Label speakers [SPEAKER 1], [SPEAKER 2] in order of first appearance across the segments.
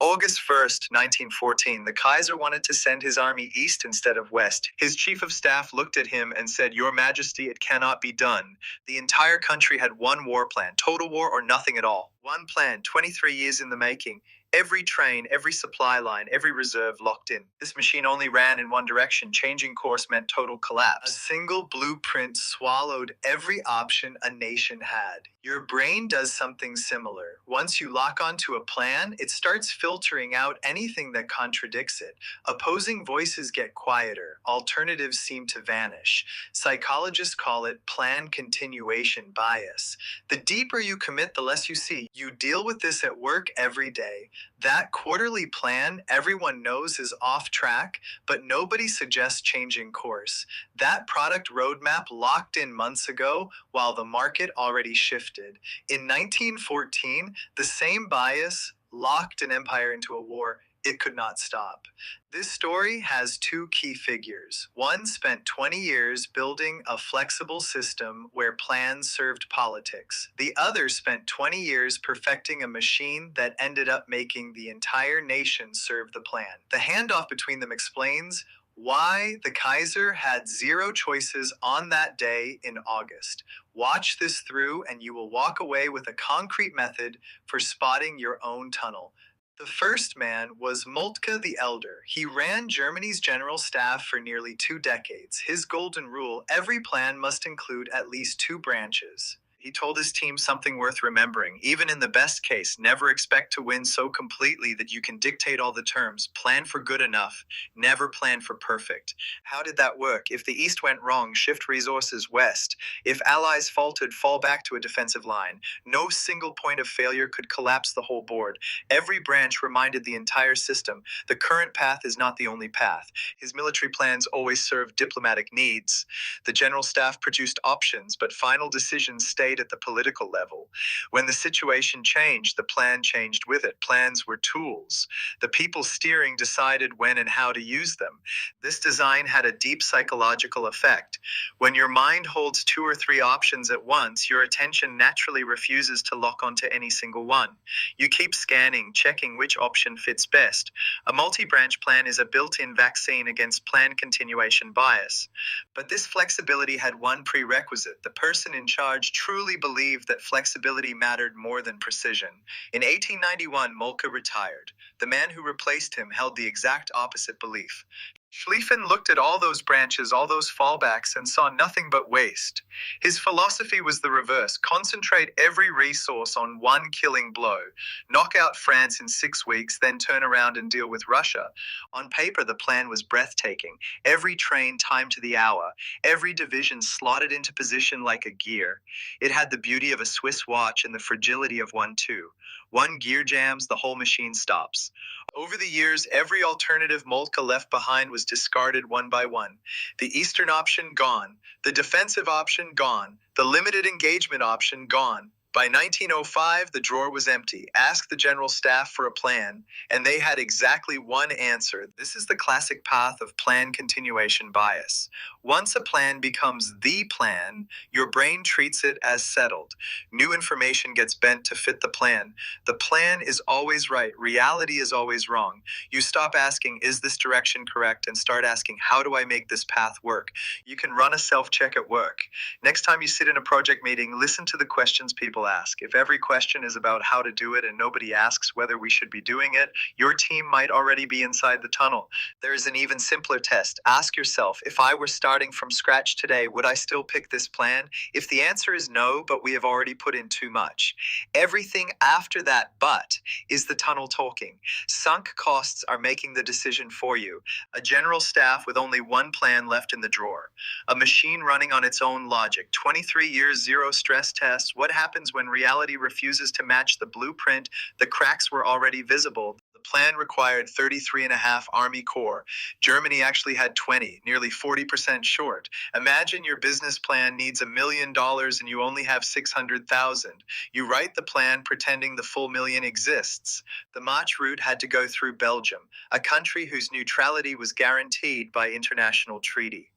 [SPEAKER 1] August 1st, 1914, the Kaiser wanted to send his army east instead of west. His chief of staff looked at him and said, "Your Majesty, it cannot be done." The entire country had one war plan, total war or nothing at all. One plan, 23 years in the making. Every train, every supply line, every reserve locked in. This machine only ran in one direction. Changing course meant total collapse. A single blueprint swallowed every option a nation had. Your brain does something similar. Once you lock onto a plan, it starts filtering out anything that contradicts it. Opposing voices get quieter. Alternatives seem to vanish. Psychologists call it plan continuation bias. The deeper you commit, the less you see. You deal with this at work every day. That quarterly plan everyone knows is off track, but nobody suggests changing course. That product roadmap locked in months ago while the market already shifted. In 1914, the same bias locked an empire into a war it could not stop. This story has two key figures. One spent 20 years building a flexible system where plans served politics. The other spent 20 years perfecting a machine that ended up making the entire nation serve the plan. The handoff between them explains why the Kaiser had zero choices on that day in August. Watch this through and you will walk away with a concrete method for spotting your own tunnel. The first man was Moltke the Elder. He ran Germany's general staff for nearly 2 decades. His golden rule: every plan must include at least 2 branches. He told his team something worth remembering. Even in the best case, never expect to win so completely that you can dictate all the terms. Plan for good enough, never plan for perfect. How did that work? If the East went wrong, shift resources west. If allies faltered, fall back to a defensive line. No single point of failure could collapse the whole board. Every branch reminded the entire system, the current path is not the only path. His military plans always served diplomatic needs. The general staff produced options, but final decisions stayed at the political level. When the situation changed, the plan changed with it. Plans were tools. The people steering decided when and how to use them. This design had a deep psychological effect. When your mind holds 2 or 3 options at once, your attention naturally refuses to lock onto any single one. You keep scanning, checking which option fits best. A multi-branch plan is a built-in vaccine against plan continuation bias. But this flexibility had one prerequisite. The person in charge truly believed that flexibility mattered more than precision. In 1891, Moltke retired. The man who replaced him held the exact opposite belief. Schlieffen looked at all those branches, all those fallbacks, and saw nothing but waste. His philosophy was the reverse: concentrate every resource on one killing blow. Knock out France in 6 weeks, then turn around and deal with Russia. On paper, the plan was breathtaking. Every train timed to the hour, every division slotted into position like a gear. It had the beauty of a Swiss watch and the fragility of one too. One gear jams, the whole machine stops. Over the years, every alternative Moltke left behind was discarded one by one. The Eastern option gone, the defensive option gone, the limited engagement option gone. By 1905, the drawer was empty. Ask the general staff for a plan, and they had exactly one answer. This is the classic path of plan continuation bias. Once a plan becomes the plan, your brain treats it as settled. New information gets bent to fit the plan. The plan is always right. Reality is always wrong. You stop asking, is this direction correct, and start asking, how do I make this path work? You can run a self-check at work. Next time you sit in a project meeting, listen to the questions people ask. If every question is about how to do it and nobody asks whether we should be doing it, your team might already be inside the tunnel. There is an even simpler test. Ask yourself, if I were starting from scratch today, would I still pick this plan? If the answer is no, but we have already put in too much. Everything after that but is the tunnel talking. Sunk costs are making the decision for you. A general staff with only one plan left in the drawer. A machine running on its own logic. 23 years, 0 stress tests. What happens when reality refuses to match the blueprint? The cracks were already visible. The plan required 33.5 Army Corps. Germany actually had 20, nearly 40% short. Imagine your business plan needs $1 million and you only have 600,000. You write the plan pretending the full million exists. The march route had to go through Belgium, a country whose neutrality was guaranteed by international treaty.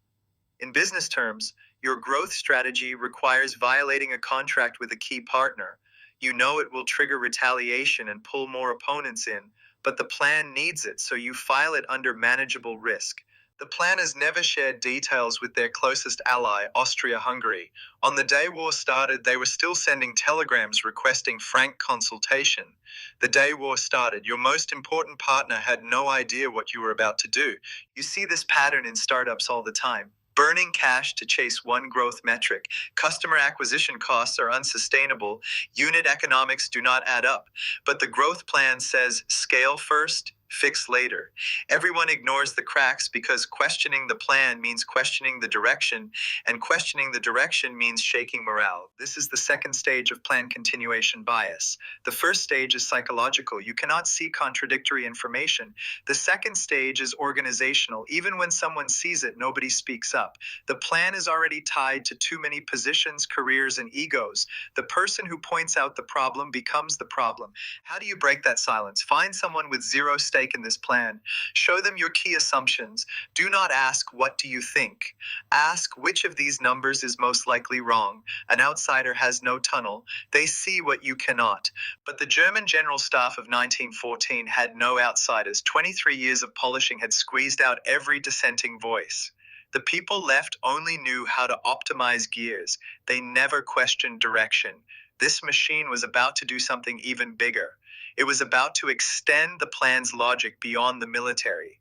[SPEAKER 1] In business terms, your growth strategy requires violating a contract with a key partner. You know it will trigger retaliation and pull more opponents in, but the plan needs it, so you file it under manageable risk. The planners never shared details with their closest ally, Austria-Hungary. On the day war started, they were still sending telegrams requesting frank consultation. The day war started, your most important partner had no idea what you were about to do. You see this pattern in startups all the time. Burning cash to chase one growth metric. Customer acquisition costs are unsustainable. Unit economics do not add up. But the growth plan says scale first, fix later. Everyone ignores the cracks because questioning the plan means questioning the direction, and questioning the direction means shaking morale. This is the second stage of plan continuation bias. The first stage is psychological. You cannot see contradictory information. The second stage is organizational. Even when someone sees it, nobody speaks up. The plan is already tied to too many positions, careers, and egos. The person who points out the problem becomes the problem. How do you break that silence? Find someone with zero stake in this plan. Show them your key assumptions. Do not ask, "What do you think?" Ask, "Which of these numbers is most likely wrong?" An outsider has no tunnel. They see what you cannot. But the German General Staff of 1914 had no outsiders. 23 years of polishing had squeezed out every dissenting voice. The people left only knew how to optimize gears. They never questioned direction. This machine was about to do something even bigger. It was about to extend the plan's logic beyond the military.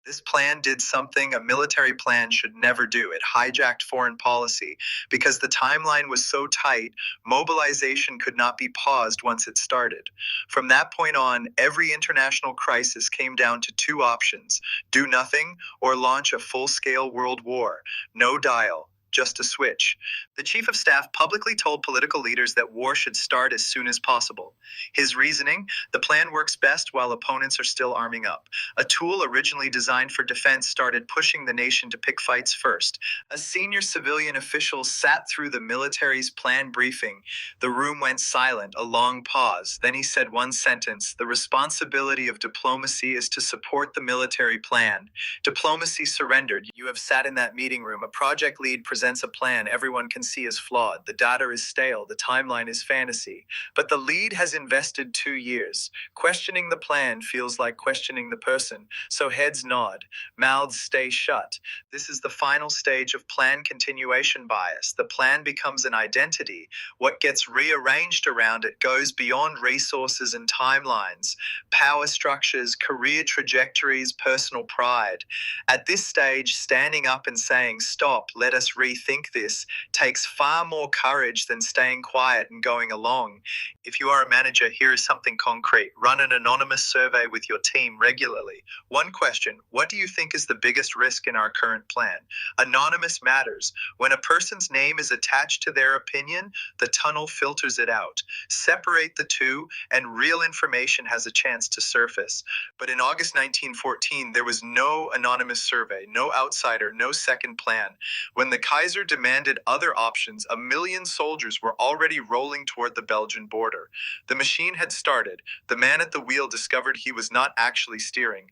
[SPEAKER 1] This plan did something a military plan should never do. It hijacked foreign policy. Because the timeline was so tight, mobilization could not be paused once it started. From that point on, every international crisis came down to two options: do nothing or launch a full-scale world war. No dial, just a switch. The chief of staff publicly told political leaders that war should start as soon as possible. His reasoning: the plan works best while opponents are still arming up. A tool originally designed for defense started pushing the nation to pick fights first. A senior civilian official sat through the military's plan briefing. The room went silent, a long pause. Then he said one sentence: "The responsibility of diplomacy is to support the military plan." Diplomacy surrendered. You have sat in that meeting room. A project lead presents a plan everyone can see is flawed. The data is stale. The timeline is fantasy. But the lead has invested 2 years. Questioning the plan feels like questioning the person. So heads nod. Mouths stay shut. This is the final stage of plan continuation bias. The plan becomes an identity. What gets rearranged around it goes beyond resources and timelines. Power structures, career trajectories, personal pride. At this stage, standing up and saying, "Stop, let us rethink this," takes far more courage than staying quiet and going along. If you are a manager, here is something concrete. Run an anonymous survey with your team regularly. One question: what do you think is the biggest risk in our current plan? Anonymous matters. When a person's name is attached to their opinion, the tunnel filters it out. Separate the two, and real information has a chance to surface. But in August 1914, there was no anonymous survey, no outsider, no second plan. When the Kaiser demanded other options, 1 million soldiers were already rolling toward the Belgian border. The machine had started. The man at the wheel discovered he was not actually steering.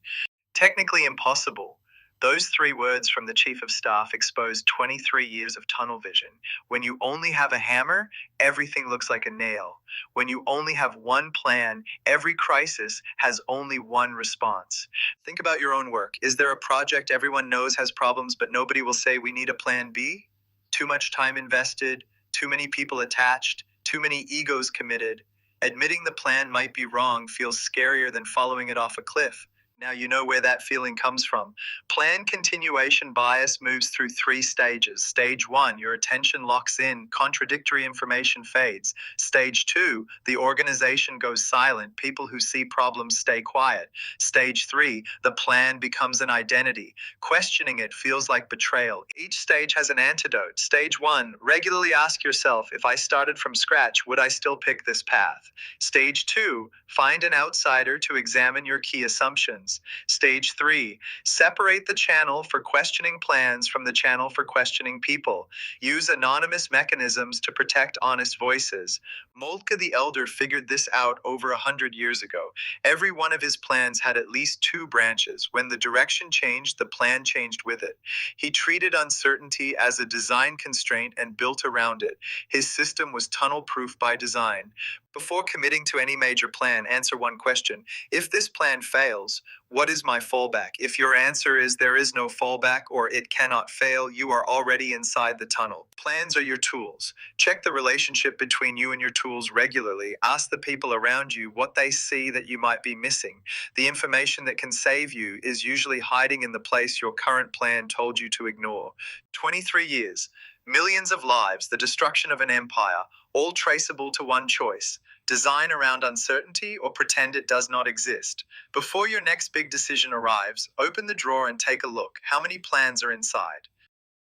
[SPEAKER 1] Technically impossible. Those 3 words from the chief of staff exposed 23 years of tunnel vision. When you only have a hammer, everything looks like a nail. When you only have one plan, every crisis has only one response. Think about your own work. Is there a project everyone knows has problems, but nobody will say we need a plan B? Too much time invested, too many people attached, too many egos committed. Admitting the plan might be wrong feels scarier than following it off a cliff. Now you know where that feeling comes from. Plan continuation bias moves through 3 stages. Stage 1, your attention locks in, contradictory information fades. Stage 2, the organization goes silent, people who see problems stay quiet. Stage 3, the plan becomes an identity. Questioning it feels like betrayal. Each stage has an antidote. Stage 1, regularly ask yourself, if I started from scratch, would I still pick this path? Stage 2, find an outsider to examine your key assumptions. Stage 3, separate the channel for questioning plans from the channel for questioning people. Use anonymous mechanisms to protect honest voices. Moltke the Elder figured this out over 100 years ago. Every one of his plans had at least 2 branches. When the direction changed, the plan changed with it. He treated uncertainty as a design constraint and built around it. His system was tunnel-proof by design. Before committing to any major plan, answer one question. If this plan fails, what is my fallback? If your answer is there is no fallback or it cannot fail, you are already inside the tunnel. Plans are your tools. Check the relationship between you and your tools regularly. Ask the people around you what they see that you might be missing. The information that can save you is usually hiding in the place your current plan told you to ignore. 23 years, millions of lives, the destruction of an empire, all traceable to one choice. Design around uncertainty or pretend it does not exist. Before your next big decision arrives, open the drawer and take a look. How many plans are inside?